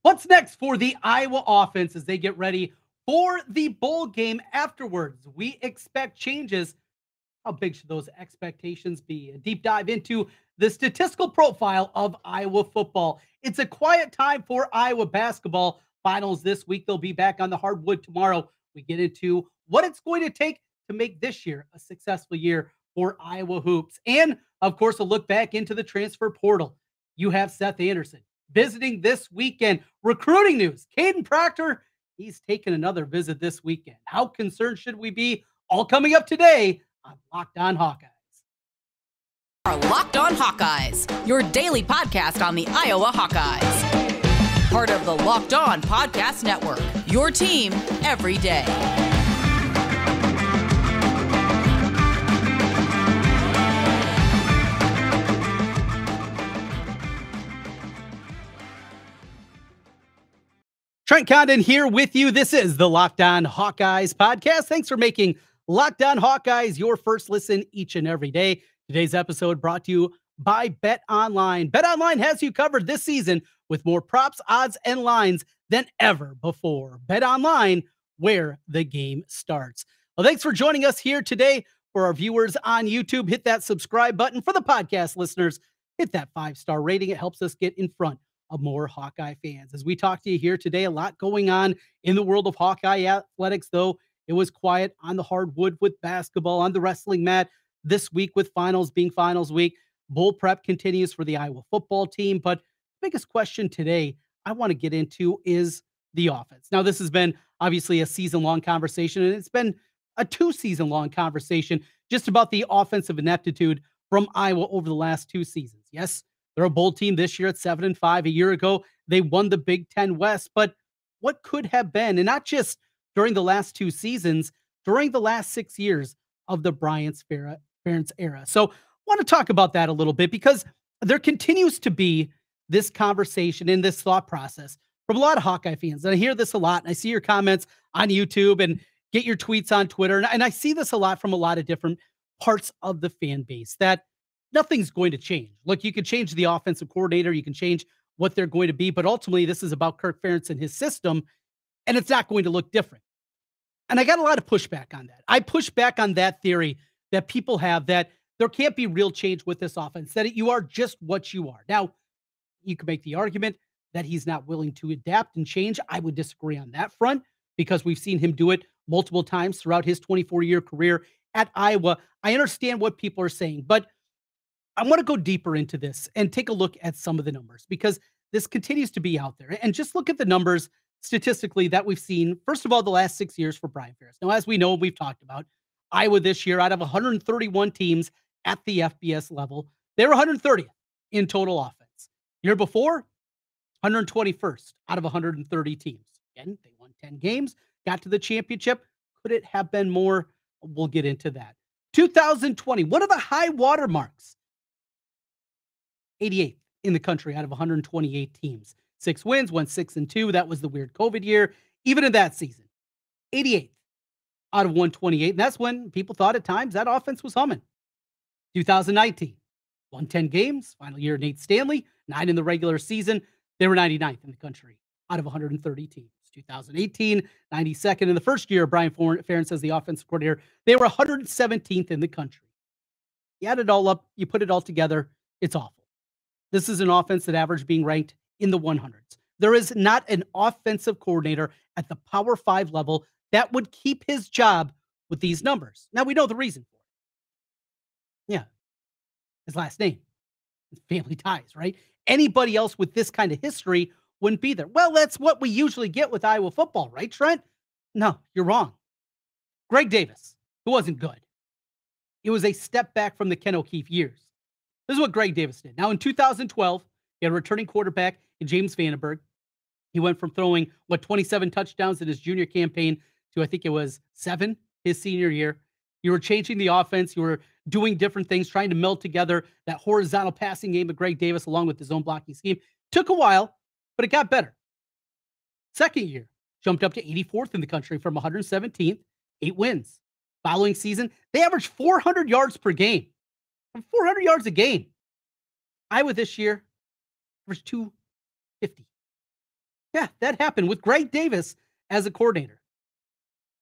What's next for the Iowa offense as they get ready for the bowl game afterwards? We expect changes. How big should those expectations be? A deep dive into the statistical profile of Iowa football. It's a quiet time for Iowa basketball. Finals this week. They'll be back on the hardwood tomorrow. We get into what it's going to take to make this year a successful year for Iowa hoops. And, of course, a look back into the transfer portal. You have Seth Anderson visiting this weekend. Recruiting news. Kadyn Proctor, he's taken another visit this weekend. How concerned should we be? All coming up today on Locked On Hawkeyes. Our Locked On Hawkeyes, your daily podcast on the Iowa Hawkeyes. Part of the Locked On Podcast Network, your team every day. Trent Condon here with you. This is the Locked On Hawkeyes podcast. Thanks for making Locked On Hawkeyes your first listen each and every day. Today's episode brought to you by BetOnline. BetOnline has you covered this season with more props, odds, and lines than ever before. BetOnline, where the game starts. Well, thanks for joining us here today. For our viewers on YouTube, hit that subscribe button. For the podcast listeners, hit that 5-star rating. It helps us get in front of more Hawkeye fans. As we talk to you here today, a lot going on in the world of Hawkeye athletics, though it was quiet on the hardwood with basketball, on the wrestling mat this week with finals being finals week. Bowl prep continues for the Iowa football team, but the biggest question today I want to get into is the offense. Now, this has been obviously a season-long conversation, and it's been a 2-season-long conversation just about the offensive ineptitude from Iowa over the last 2 seasons. Yes, they're a bowl team this year at 7-5. A year ago, they won the Big Ten West. But what could have been, and not just during the last 2 seasons, during the last 6 years of the Brian Ferentz era. So I want to talk about that a little bit because there continues to be this conversation and this thought process from a lot of Hawkeye fans. And I hear this a lot, and I see your comments on YouTube and get your tweets on Twitter. And I see this a lot from a lot of different parts of the fan base that nothing's going to change. Look, you can change the offensive coordinator, you can change what they're going to be, but ultimately this is about Kirk Ferentz and his system, and it's not going to look different. And I got a lot of pushback on that. I push back on that theory that people have that there can't be real change with this offense, that you are just what you are. Now, you can make the argument that he's not willing to adapt and change. I would disagree on that front because we've seen him do it multiple times throughout his 24-year career at Iowa. I understand what people are saying, but I want to go deeper into this and take a look at some of the numbers because this continues to be out there. And just look at the numbers statistically that we've seen, first of all, the last 6 years for Brian Ferentz. Now, as we know, we've talked about Iowa this year, out of 131 teams at the FBS level, they were 130th in total offense. Year before, 121st out of 130 teams. Again, they won 10 games, got to the championship. Could it have been more? We'll get into that. 2020, one of the high water marks. 88th in the country out of 128 teams. 6 wins, went 6-2. That was the weird COVID year. Even in that season, 88th out of 128. And that's when people thought at times that offense was humming. 2019, won 10 games. Final year, Nate Stanley, 9 in the regular season. They were 99th in the country out of 130 teams. 2018, 92nd in the first year of Brian Ferentz as the offensive coordinator. They were 117th in the country. You add it all up, you put it all together, it's awful. This is an offense that averaged being ranked in the 100s. There is not an offensive coordinator at the Power 5 level that would keep his job with these numbers. Now, we know the reason for it. Yeah, his last name, his family ties, right? Anybody else with this kind of history wouldn't be there. Well, that's what we usually get with Iowa football, right, Trent? No, you're wrong. Greg Davis, who wasn't good. It was a step back from the Ken O'Keefe years. This is what Greg Davis did. Now, in 2012, he had a returning quarterback in James Vandenberg. He went from throwing, 27 touchdowns in his junior campaign to, I think it was 7 his senior year. You were changing the offense. You were doing different things, trying to meld together that horizontal passing game of Greg Davis along with his own blocking scheme. Took a while, but it got better. Second year, jumped up to 84th in the country from 117th, 8 wins. Following season, they averaged 400 yards per game. 400 yards a game. Iowa this year averaged 250. Yeah, that happened with Greg Davis as a coordinator.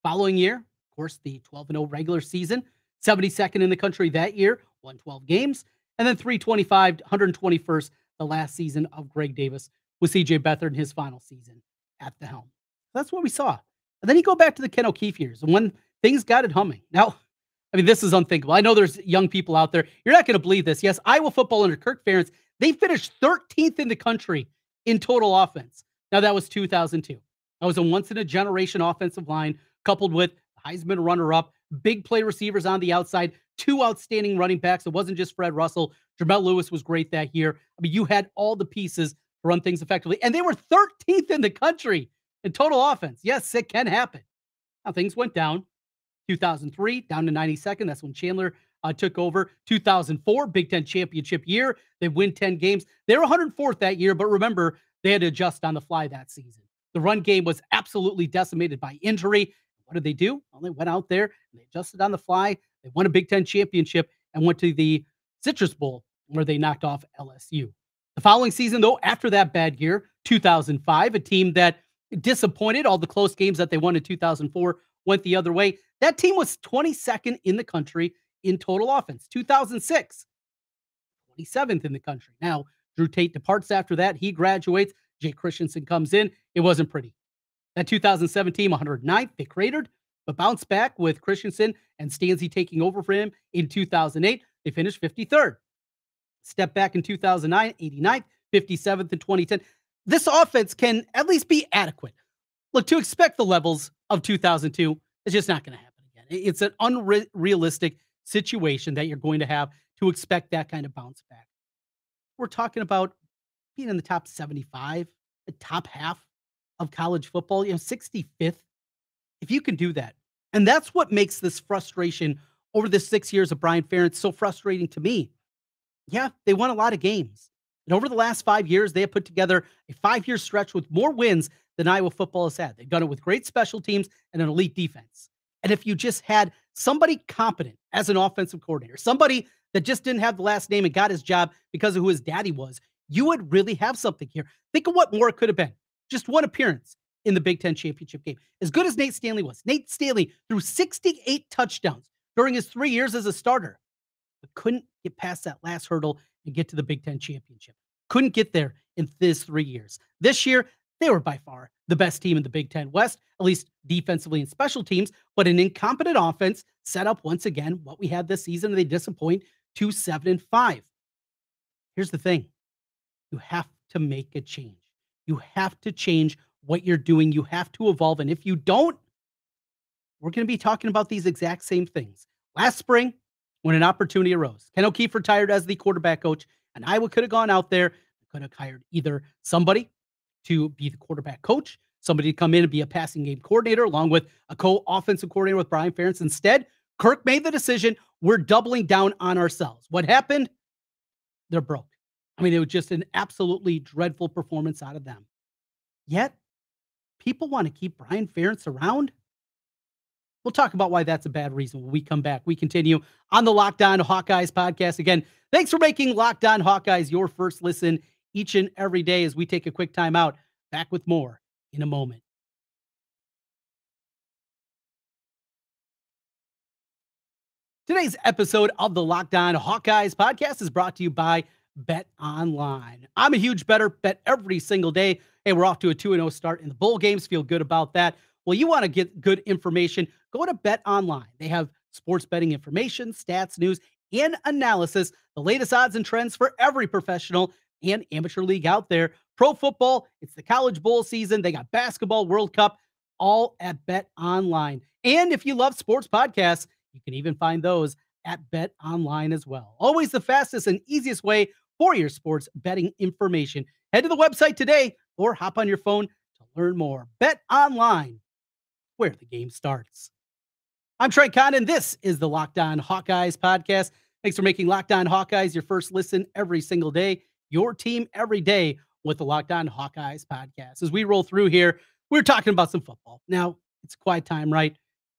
Following year, of course, the 12-0 regular season, 72nd in the country that year, won 12 games, and then 325, 121st the last season of Greg Davis with C.J. Beathard in his final season at the helm. That's what we saw. And then you go back to the Ken O'Keefe years, and when things got it humming. Now, I mean, this is unthinkable. I know there's young people out there. You're not going to believe this. Yes, Iowa football under Kirk Ferentz, they finished 13th in the country in total offense. Now, that was 2002. That was a once-in-a-generation offensive line coupled with Heisman runner-up, big play receivers on the outside, two outstanding running backs. It wasn't just Fred Russell. Jamel Lewis was great that year. I mean, you had all the pieces to run things effectively, and they were 13th in the country in total offense. Yes, it can happen. Now, things went down. 2003, down to 92nd. That's when Chandler took over. 2004, Big Ten championship year. They win 10 games. They were 104th that year, but remember, they had to adjust on the fly that season. The run game was absolutely decimated by injury. What did they do? Well, they went out there and they adjusted on the fly. They won a Big Ten championship and went to the Citrus Bowl where they knocked off LSU. The following season, though, after that bad year, 2005, a team that disappointed. All the close games that they won in 2004 went the other way. That team was 22nd in the country in total offense. 2006, 27th in the country. Now, Drew Tate departs after that. He graduates. Jay Christensen comes in. It wasn't pretty. That 2007 team, 109th, they cratered, but bounced back with Christensen and Stanzi taking over for him in 2008. They finished 53rd. Step back in 2009, 89th, 57th in 2010. This offense can at least be adequate. Look, to expect the levels of 2002 is just not going to happen again. It's an unrealistic situation that you're going to have to expect that kind of bounce back. We're talking about being in the top 75, the top half of college football, 65th. If you can do that. And that's what makes this frustration over the 6 years of Brian Ferentz so frustrating to me. Yeah, they won a lot of games. And over the last 5 years, they have put together a 5-year stretch with more wins than Iowa football has had. They've done it with great special teams and an elite defense. And if you just had somebody competent as an offensive coordinator, somebody that just didn't have the last name and got his job because of who his daddy was, you would really have something here. Think of what more it could have been. Just one appearance in the Big Ten championship game. As good as Nate Stanley was, Nate Stanley threw 68 touchdowns during his 3 years as a starter, but couldn't get past that last hurdle and get to the Big Ten championship. Couldn't get there in this 3 years. This year, they were by far the best team in the Big Ten West, at least defensively and special teams, but an incompetent offense set up once again what we had this season, and they disappoint 2-7-5. Here's the thing. You have to make a change. You have to change what you're doing. You have to evolve. And if you don't, we're going to be talking about these exact same things. Last spring, when an opportunity arose, Ken O'Keefe retired as the quarterback coach, and Iowa could have gone out there, could have hired either somebody to be the quarterback coach, somebody to come in and be a passing game coordinator, along with a co-offensive coordinator with Brian Ferentz. Instead, Kirk made the decision, we're doubling down on ourselves. What happened? They're broke. I mean, it was just an absolutely dreadful performance out of them. Yet, people want to keep Brian Ferentz around. We'll talk about why that's a bad reason when we come back. We continue on the Locked On Hawkeyes podcast. Again, thanks for making Locked On Hawkeyes your first listen each and every day as we take a quick time out. Back with more in a moment. Today's episode of the Locked On Hawkeyes podcast is brought to you by BetOnline. I'm a huge bettor, bet every single day. Hey, we're off to a 2-0 start in the bowl games. Feel good about that. Well, you want to get good information, go to BetOnline. They have sports betting information, stats, news, and analysis, the latest odds and trends for every professional and amateur league out there. Pro football, it's the college bowl season. They got basketball, World Cup, all at BetOnline. And if you love sports podcasts, you can even find those at BetOnline as well. Always the fastest and easiest way for your sports betting information. Head to the website today or hop on your phone to learn more. BetOnline, where the game starts. I'm Trent Condon. This is the Locked On Hawkeyes podcast. Thanks for making Locked On Hawkeyes your first listen every single day. Your team every day with the Locked On Hawkeyes podcast. As we roll through here, we're talking about some football. Now, it's quiet time, right?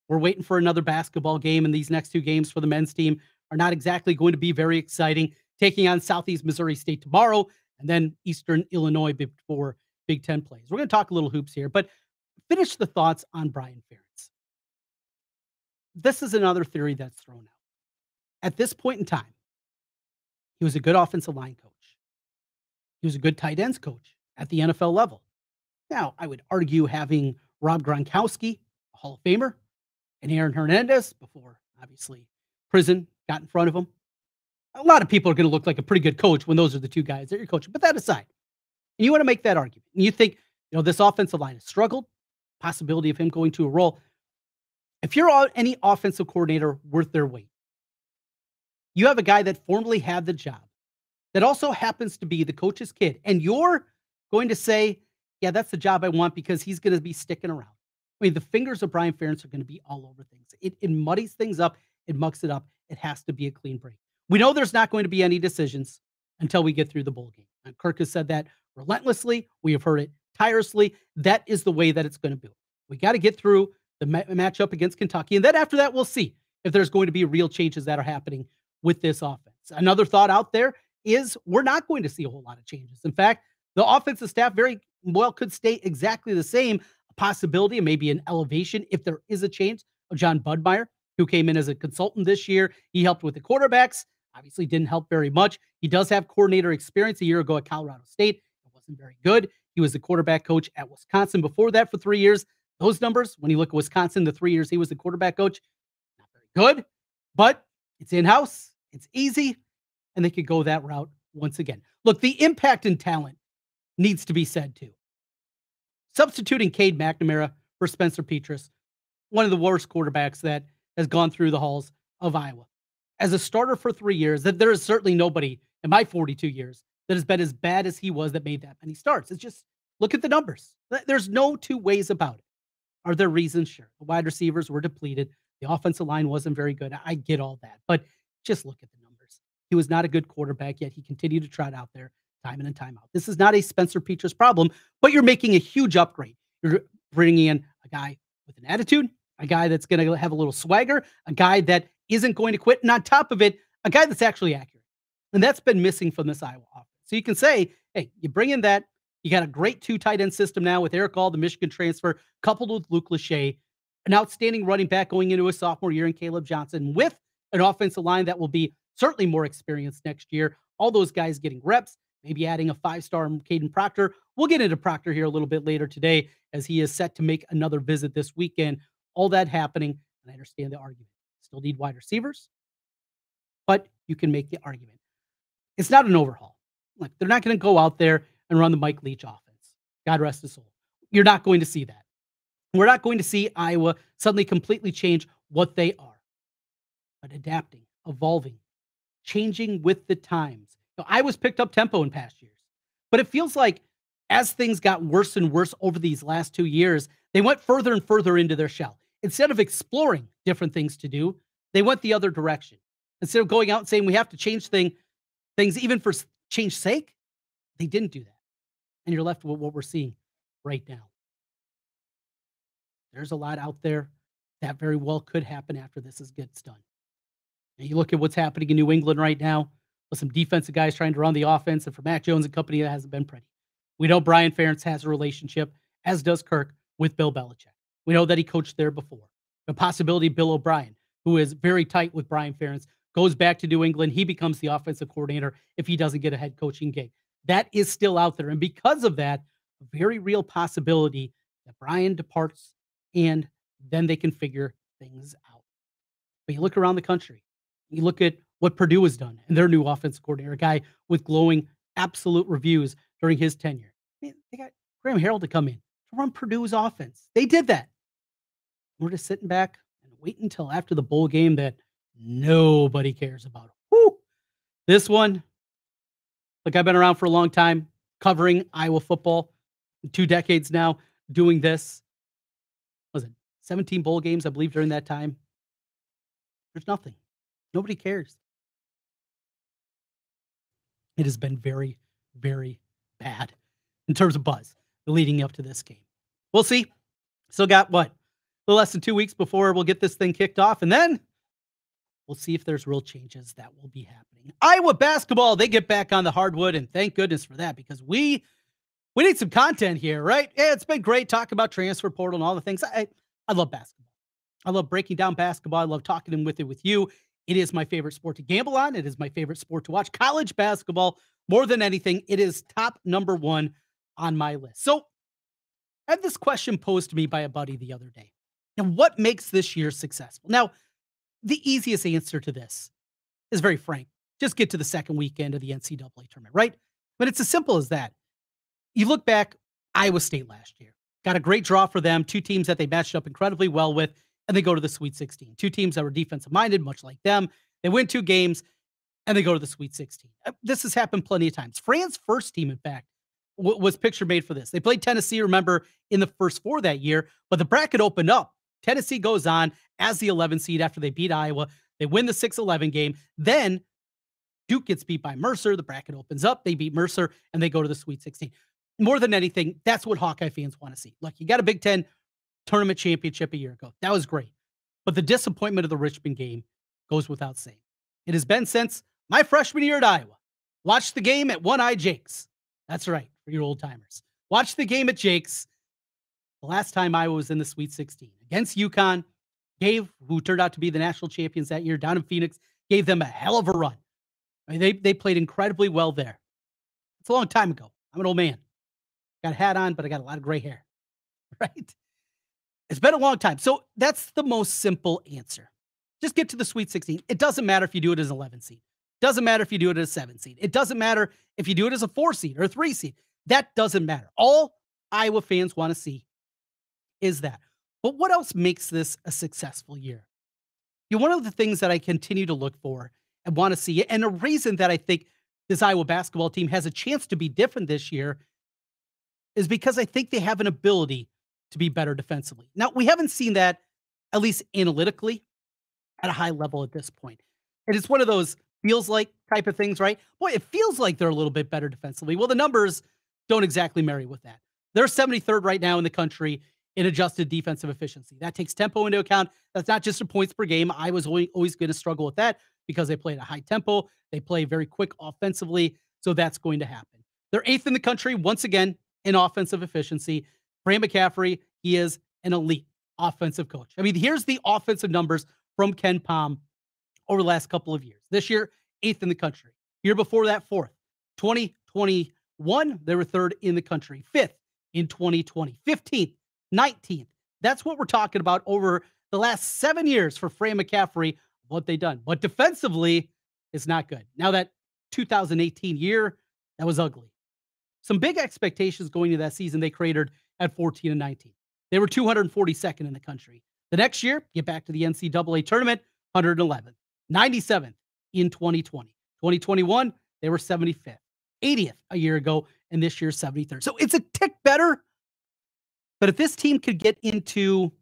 We're waiting for another basketball game, and these next two games for the men's team are not exactly going to be very exciting. Taking on Southeast Missouri State tomorrow, and then Eastern Illinois before Big Ten plays. We're going to talk a little hoops here, but finish the thoughts on Brian Ferentz. This is another theory that's thrown out. At this point in time, he was a good offensive line coach. He was a good tight ends coach at the NFL level. Now, I would argue having Rob Gronkowski, a Hall of Famer, and Aaron Hernandez, before, obviously, prison got in front of him. A lot of people are going to look like a pretty good coach when those are the two guys that you're coaching. But that aside, and you want to make that argument, and you think, this offensive line has struggled, possibility of him going to a role. If you're any offensive coordinator worth their weight, you have a guy that formerly had the job, that also happens to be the coach's kid, and you're going to say, yeah, that's the job I want because he's going to be sticking around. I mean, the fingers of Brian Ferentz are going to be all over things. It muddies things up. It mucks it up. It has to be a clean break. We know there's not going to be any decisions until we get through the bowl game. And Kirk has said that relentlessly. We have heard it tirelessly. That is the way that it's going to be. We got to get through the matchup against Kentucky. And then after that, we'll see if there's going to be real changes that are happening with this offense. Another thought out there is we're not going to see a whole lot of changes. In fact, the offensive staff very well could stay exactly the same. A possibility and maybe an elevation if there is a change of John Budmeyer, who came in as a consultant this year. He helped with the quarterbacks. Obviously didn't help very much. He does have coordinator experience a year ago at Colorado State. It wasn't very good. He was the quarterback coach at Wisconsin before that for 3 years. Those numbers, when you look at Wisconsin, the 3 years he was the quarterback coach, not very good, but it's in-house. It's easy, and they could go that route once again. Look, the impact and talent needs to be said too. Substituting Cade McNamara for Spencer Petras, one of the worst quarterbacks that has gone through the halls of Iowa. As a starter for 3 years, that there is certainly nobody in my 42 years that has been as bad as he was that made that many starts. It's just, look at the numbers. There's no two ways about it. Are there reasons? Sure. The wide receivers were depleted. The offensive line wasn't very good. I get all that, but just look at the numbers. He was not a good quarterback, yet he continued to trot out there time in and time out. This is not a Spencer Petras problem, but you're making a huge upgrade. You're bringing in a guy with an attitude, a guy that's going to have a little swagger, a guy that isn't going to quit, and on top of it, a guy that's actually accurate. And that's been missing from this Iowa offense. So you can say, hey, you bring in that, you got a great 2 tight end system now with Eric All, the Michigan transfer, coupled with Luke Lachey, an outstanding running back going into a sophomore year in Caleb Johnson, with an offensive line that will be certainly more experienced next year. All those guys getting reps, maybe adding a 5-star Kadyn Proctor. We'll get into Proctor here a little bit later today as he is set to make another visit this weekend. All that happening, and I understand the argument. Still need wide receivers, but you can make the argument. It's not an overhaul. Like, they're not going to go out there and run the Mike Leach offense. God rest his soul. You're not going to see that. We're not going to see Iowa suddenly completely change what they are, but adapting, evolving, changing with the times. Iowa's picked up tempo in past years, but it feels like as things got worse and worse over these last 2 years, they went further and further into their shell. Instead of exploring different things to do, they went the other direction. Instead of going out and saying we have to change things even for change's sake, they didn't do that. And you're left with what we're seeing right now. There's a lot out there that very well could happen after this gets done. And you look at what's happening in New England right now with some defensive guys trying to run the offense, and for Mac Jones and company, that hasn't been pretty. We know Brian Ferentz has a relationship, as does Kirk, with Bill Belichick. We know that he coached there before. The possibility Bill O'Brien, who is very tight with Brian Ferentz, goes back to New England. He becomes the offensive coordinator if he doesn't get a head coaching gig. That is still out there. And because of that, a very real possibility that Brian departs and then they can figure things out. But you look around the country, you look at what Purdue has done and their new offensive coordinator, a guy with glowing absolute reviews during his tenure. They got Graham Harrell to come in to run Purdue's offense. They did that. We're just sitting back and waiting until after the bowl game that nobody cares about. Whew. This one, look, I've been around for a long time covering Iowa football, 2 decades now, doing this. Was it 17 bowl games, I believe, during that time? There's nothing. Nobody cares. It has been very, very bad in terms of buzz leading up to this game. We'll see. Still got what? A little less than 2 weeks before we'll get this thing kicked off, and then we'll see if there's real changes that will be happening. Iowa basketball, they get back on the hardwood, and thank goodness for that, because we We need some content here, right? Yeah, it's been great talking about transfer portal and all the things. I love basketball. I love breaking down basketball. I love talking with you. It is my favorite sport to gamble on. It is my favorite sport to watch. College basketball, more than anything, it is top number one on my list. So I had this question posed to me by a buddy the other day. And what makes this year successful? Now, the easiest answer to this is very frank. Just get to the second weekend of the NCAA tournament, right? But it's as simple as that. You look back, Iowa State last year. Got a great draw for them. Two teams that they matched up incredibly well with, and they go to the Sweet 16. Two teams that were defensive-minded, much like them. They win two games, and they go to the Sweet 16. This has happened plenty of times. Fran's first team, in fact, was picture-made for this. They played Tennessee, remember, in the first four that year, but the bracket opened up. Tennessee goes on as the 11th seed after they beat Iowa. They win the 6-11 game. Then Duke gets beat by Mercer. The bracket opens up. They beat Mercer, and they go to the Sweet 16. More than anything, that's what Hawkeye fans want to see. Look, you got a Big Ten tournament championship a year ago. That was great. But the disappointment of the Richmond game goes without saying. It has been since my freshman year at Iowa. Watch the game at One Eye Jake's. That's right, for your old timers. Watch the game at Jake's. The last time Iowa was in the Sweet 16 against UConn, who turned out to be the national champions that year down in Phoenix, gave them a hell of a run. I mean, they played incredibly well there. It's a long time ago. I'm an old man. Got a hat on, but I got a lot of gray hair, right? It's been a long time. So that's the most simple answer. Just get to the Sweet 16. It doesn't matter if you do it as an 11 seed. It doesn't matter if you do it as a 7 seed. It doesn't matter if you do it as a 4 seed or a 3 seed. That doesn't matter. All Iowa fans want to see is that. But what else makes this a successful year? One of the things that I continue to look for and want to see, and a reason that I think this Iowa basketball team has a chance to be different this year, is because I think they have an ability to be better defensively. Now, we haven't seen that, at least analytically, at a high level at this point. And it's one of those feels like type of things, right? Boy, it feels like they're a little bit better defensively. Well, the numbers don't exactly marry with that. They're 73rd right now in the country in adjusted defensive efficiency. That takes tempo into account. That's not just a points per game. I was always going to struggle with that because they play at a high tempo. They play very quick offensively, so that's going to happen. They're 8th in the country, once again, in offensive efficiency. Fran McCaffrey, he is an elite offensive coach. I mean, here's the offensive numbers from Ken Pom over the last couple of years. This year, 8th in the country. Year before that, 4th. 2021, they were 3rd in the country. 5th in 2020. 15th. 19th. That's what we're talking about over the last 7 years for Fran McCaffrey, what they've done. But defensively, it's not good. Now that 2018 year, that was ugly. Some big expectations going into that season they created at 14 and 19. They were 242nd in the country. The next year, get back to the NCAA tournament, 111th. 97th in 2020. 2021, they were 75th. 80th a year ago, and this year 73rd. So it's a tick better. But if this team could get into,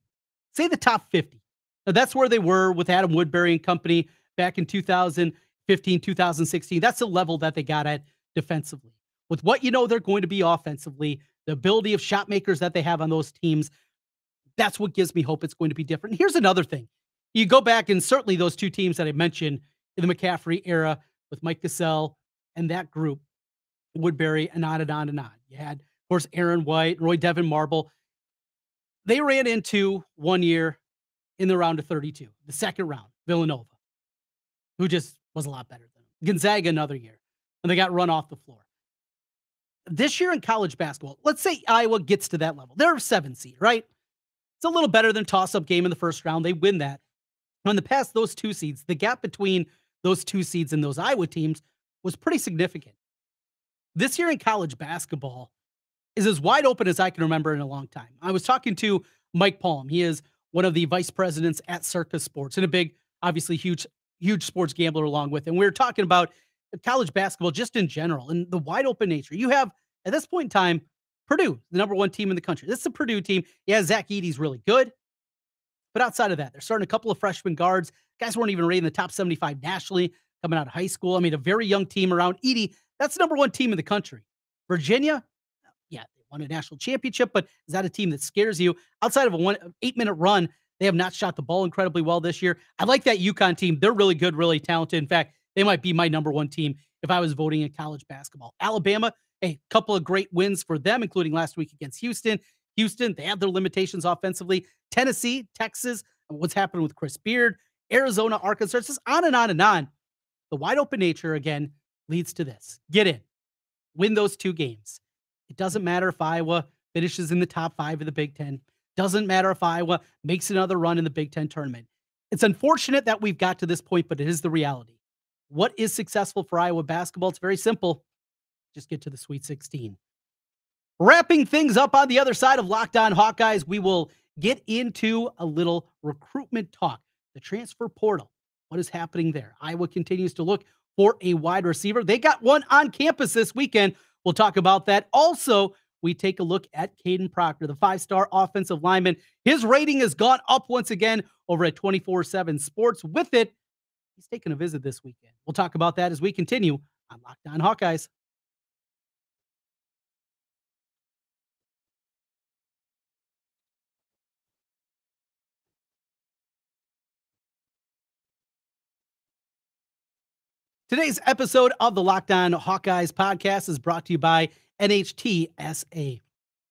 say, the top 50, now that's where they were with Adam Woodbury and company back in 2015, 2016. That's the level that they got at defensively. With what they're going to be offensively, the ability of shot makers that they have on those teams, that's what gives me hope it's going to be different. And here's another thing. You go back, and certainly those two teams that I mentioned in the McCaffrey era with Mike Cassell and that group, Woodbury, and on and on and on. You had, of course, Aaron White, Roy Devin Marble. They ran into one year in the round of 32, the second round, Villanova, who just was a lot better than them. Gonzaga another year, and they got run off the floor. This year in college basketball, let's say Iowa gets to that level. They're a 7 seed, right? It's a little better than toss-up game in the first round. They win that. In the past, those 2 seeds, the gap between those 2 seeds and those Iowa teams was pretty significant. This year in college basketball is as wide open as I can remember in a long time. I was talking to Mike Palm. He is one of the vice presidents at Circus Sports and a big, obviously huge sports gambler along with him. We were talking about college basketball just in general and the wide open nature. You have, at this point in time, Purdue, the number 1 team in the country. This is a Purdue team. Yeah, Zach Edey's really good. But outside of that, they're starting a couple of freshman guards. Guys weren't even rated in the top 75 nationally coming out of high school. I mean, a very young team around Edey. That's the number 1 team in the country. Virginia, yeah, they won a national championship, but is that a team that scares you? Outside of a 8-minute run, they have not shot the ball incredibly well this year. I like that UConn team. They're really good, really talented. In fact, they might be my number 1 team if I was voting in college basketball. Alabama, a couple of great wins for them, including last week against Houston. Houston, they have their limitations offensively. Tennessee, Texas, what's happened with Chris Beard, Arizona, Arkansas, it's just on and on and on. The wide open nature, again, leads to this. Get in. Win those 2 games. It doesn't matter if Iowa finishes in the top 5 of the Big Ten. Doesn't matter if Iowa makes another run in the Big Ten tournament. It's unfortunate that we've got to this point, but it is the reality. What is successful for Iowa basketball? It's very simple. Just get to the Sweet 16. Wrapping things up on the other side of Locked On Hawkeyes, we will get into a little recruitment talk. The transfer portal. What is happening there? Iowa continues to look for a wide receiver. They got one on campus this weekend. We'll talk about that. Also, we take a look at Kadyn Proctor, the 5-star offensive lineman. His rating has gone up once again over at 24/7 Sports. With it, he's taking a visit this weekend. We'll talk about that as we continue on Locked On Hawkeyes. Today's episode of the Locked On Hawkeyes podcast is brought to you by NHTSA.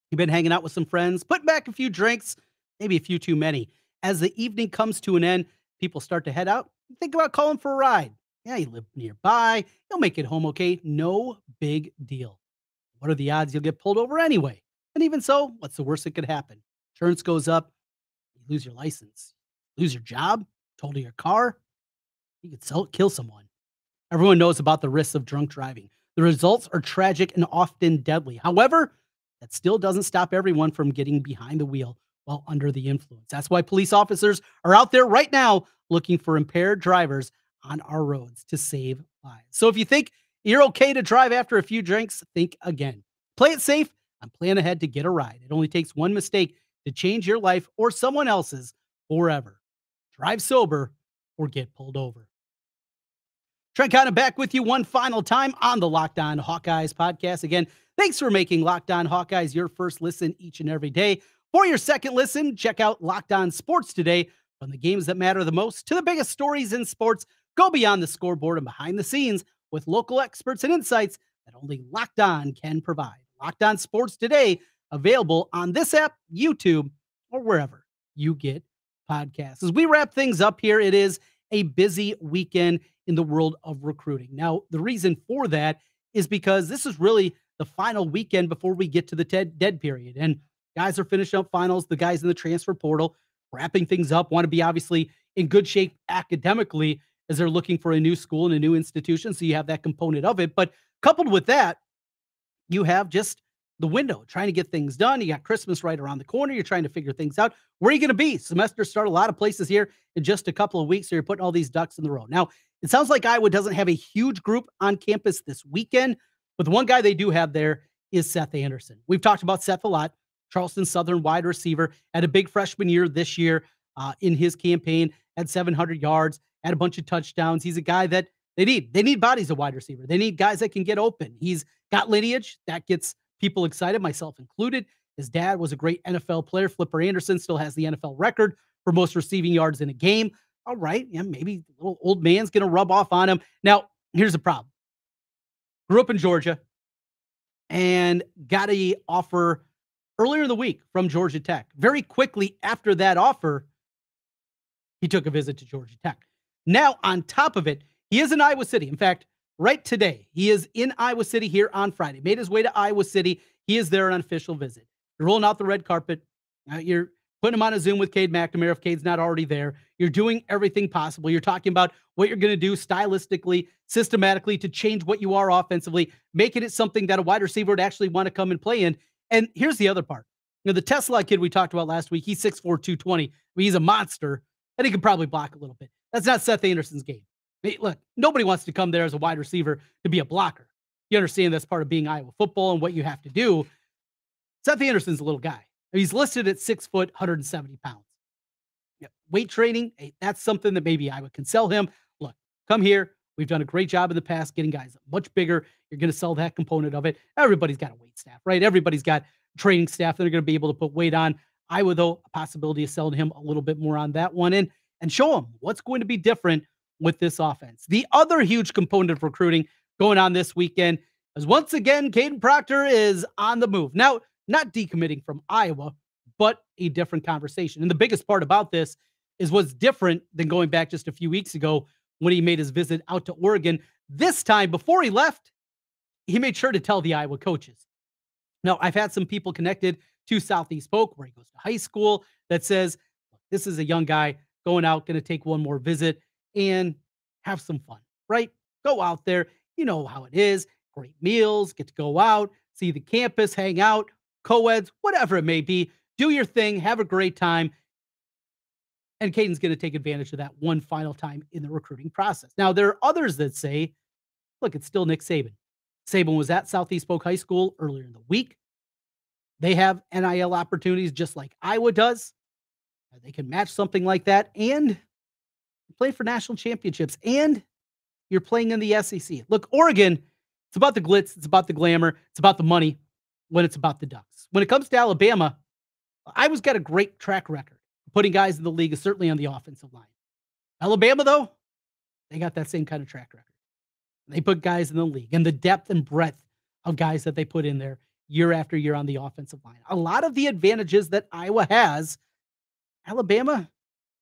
You've been hanging out with some friends, putting back a few drinks, maybe a few too many. As the evening comes to an end, people start to head out. Think about calling for a ride. Yeah, you live nearby. You'll make it home okay. No big deal. What are the odds you'll get pulled over anyway? And even so, what's the worst that could happen? Insurance goes up. You lose your license. Lose your job. Total your car. You could kill someone. Everyone knows about the risks of drunk driving. The results are tragic and often deadly. However, that still doesn't stop everyone from getting behind the wheel while under the influence. That's why police officers are out there right now looking for impaired drivers on our roads to save lives. So if you think you're okay to drive after a few drinks, think again. Play it safe and plan ahead to get a ride. It only takes one mistake to change your life or someone else's forever. Drive sober or get pulled over. Trent Condon back with you one final time on the Locked On Hawkeyes podcast. Again, thanks for making Locked On Hawkeyes your first listen each and every day. For your second listen, check out Locked On Sports Today. From the games that matter the most to the biggest stories in sports, go beyond the scoreboard and behind the scenes with local experts and insights that only Locked On can provide. Locked On Sports Today, available on this app, YouTube, or wherever you get podcasts. As we wrap things up here, it is a busy weekend in the world of recruiting. Now, the reason for that is because this is really the final weekend before we get to the dead period. And guys are finishing up finals. The guys in the transfer portal, wrapping things up, want to be obviously in good shape academically as they're looking for a new school and a new institution. So you have that component of it. But coupled with that, you have just the window, trying to get things done. You got Christmas right around the corner. You're trying to figure things out. Where are you going to be? Semesters start a lot of places here in just a couple of weeks. So you're putting all these ducks in the row. Now, it sounds like Iowa doesn't have a huge group on campus this weekend, but the one guy they do have there is Seth Anderson. We've talked about Seth a lot. Charleston Southern wide receiver, had a big freshman year this year in his campaign, had 700 yards, had a bunch of touchdowns. He's a guy that they need. They need bodies of wide receiver. They need guys that can get open. He's got lineage that gets people excited, myself included. His dad was a great NFL player. Flipper Anderson still has the NFL record for most receiving yards in a game. All right, yeah, maybe the little old man's going to rub off on him. Now, here's the problem. Grew up in Georgia and got an offer earlier in the week from Georgia Tech. Very quickly after that offer, he took a visit to Georgia Tech. Now, on top of it, he is in Iowa City. In fact, right today, he is in Iowa City here on Friday. Made his way to Iowa City. He is there on an official visit. You're rolling out the red carpet. You're putting him on a Zoom with Cade McNamara if Cade's not already there. You're doing everything possible. You're talking about what you're going to do stylistically, systematically to change what you are offensively, making it something that a wide receiver would actually want to come and play in. And here's the other part. You know, the Tesla kid we talked about last week, he's 6'4", 220. I mean, he's a monster, and he can probably block a little bit. That's not Seth Anderson's game. I mean, look, nobody wants to come there as a wide receiver to be a blocker. You understand that's part of being Iowa football and what you have to do. Seth Anderson's a little guy. He's listed at 6 foot, 170 pounds. Yeah, weight training, hey, that's something that maybe Iowa can sell him. Look, come here. We've done a great job in the past getting guys much bigger. You're going to sell that component of it. Everybody's got a weight staff, right? Everybody's got training staff that are going to be able to put weight on. Iowa, though, a possibility of selling him a little bit more on that one and show him what's going to be different with this offense. The other huge component of recruiting going on this weekend, As once again, Kadyn Proctor is on the move. Now, not decommitting from Iowa, but a different conversation. And the biggest part about this is what's different than going back just a few weeks ago when he made his visit out to Oregon. This time, before he left, he made sure to tell the Iowa coaches. Now, I've had some people connected to Southeast Polk, where he goes to high school, that says, this is a young guy going out, going to take one more visit and have some fun, right? Go out there. You know how it is. Great meals, get to go out, see the campus, hang out, co-eds, whatever it may be. Do your thing, have a great time. And Kadyn's going to take advantage of that one final time in the recruiting process. Now, there are others that say, look, it's still Nick Saban. Saban was at Southeast Polk High School earlier in the week. They have NIL opportunities just like Iowa does. They can match something like that, and play for national championships, and you're playing in the SEC. Look, Oregon, it's about the glitz, it's about the glamour, it's about the money when it's about the Ducks. When it comes to Alabama, Iowa's got a great track record putting guys in the league, certainly on the offensive line. Alabama, though, they got that same kind of track record. They put guys in the league, and the depth and breadth of guys that they put in there year after year on the offensive line. A lot of the advantages that Iowa has, Alabama,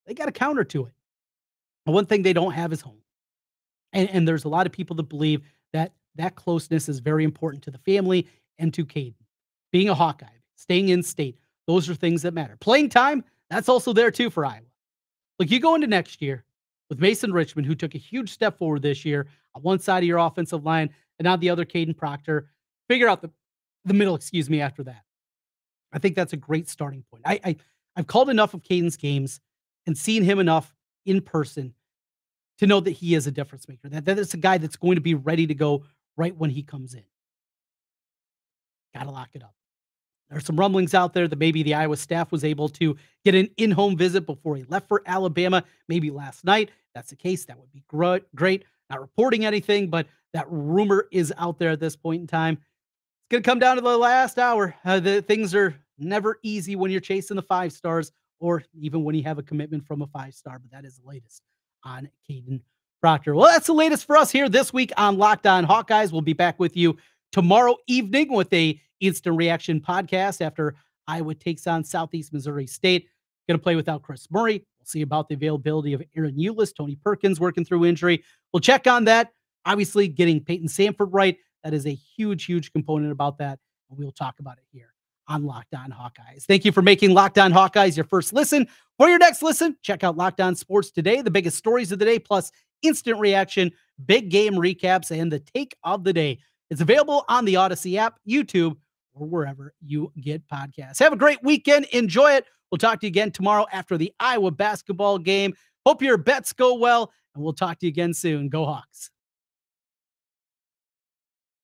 they got a counter to it. And one thing they don't have is home. And there's a lot of people that believe that that closeness is very important to the family and to Kadyn. Being a Hawkeye, staying in state, those are things that matter. Playing time, that's also there too for Iowa. Look, you go into next year with Mason Richmond, who took a huge step forward this year on one side of your offensive line, and on the other, Kadyn Proctor. Figure out the middle, after that. I think that's a great starting point. I've called enough of Kadyn's games and seen him enough in person to know that he is a difference maker. That is a guy that's going to be ready to go right when he comes in. Got to lock it up. There's some rumblings out there that maybe the Iowa staff was able to get an in-home visit before he left for Alabama, maybe last night. If that's the case, that would be great. Not reporting anything, but that rumor is out there at this point in time. It's going to come down to the last hour. The things are never easy when you're chasing the 5 stars, or even when you have a commitment from a 5-star, but that is the latest on Kadyn Proctor. Well, that's the latest for us here this week on Locked On Hawkeyes. We'll be back with you tomorrow evening with a instant reaction podcast after Iowa takes on Southeast Missouri State. Going to play without Chris Murray. We'll see about the availability of Aaron Eulis, Tony Perkins working through injury. We'll check on that. Obviously, getting Peyton Sanford right. That is a huge, huge component about that. And we'll talk about it here on Locked On Hawkeyes. Thank you for making Locked On Hawkeyes your first listen. For your next listen, check out Locked On Sports Today, the biggest stories of the day, plus instant reaction, big game recaps, and the take of the day. It's available on the Odyssey app, YouTube, or wherever you get podcasts. Have a great weekend. Enjoy it. We'll talk to you again tomorrow after the Iowa basketball game. Hope your bets go well, and we'll talk to you again soon. Go Hawks.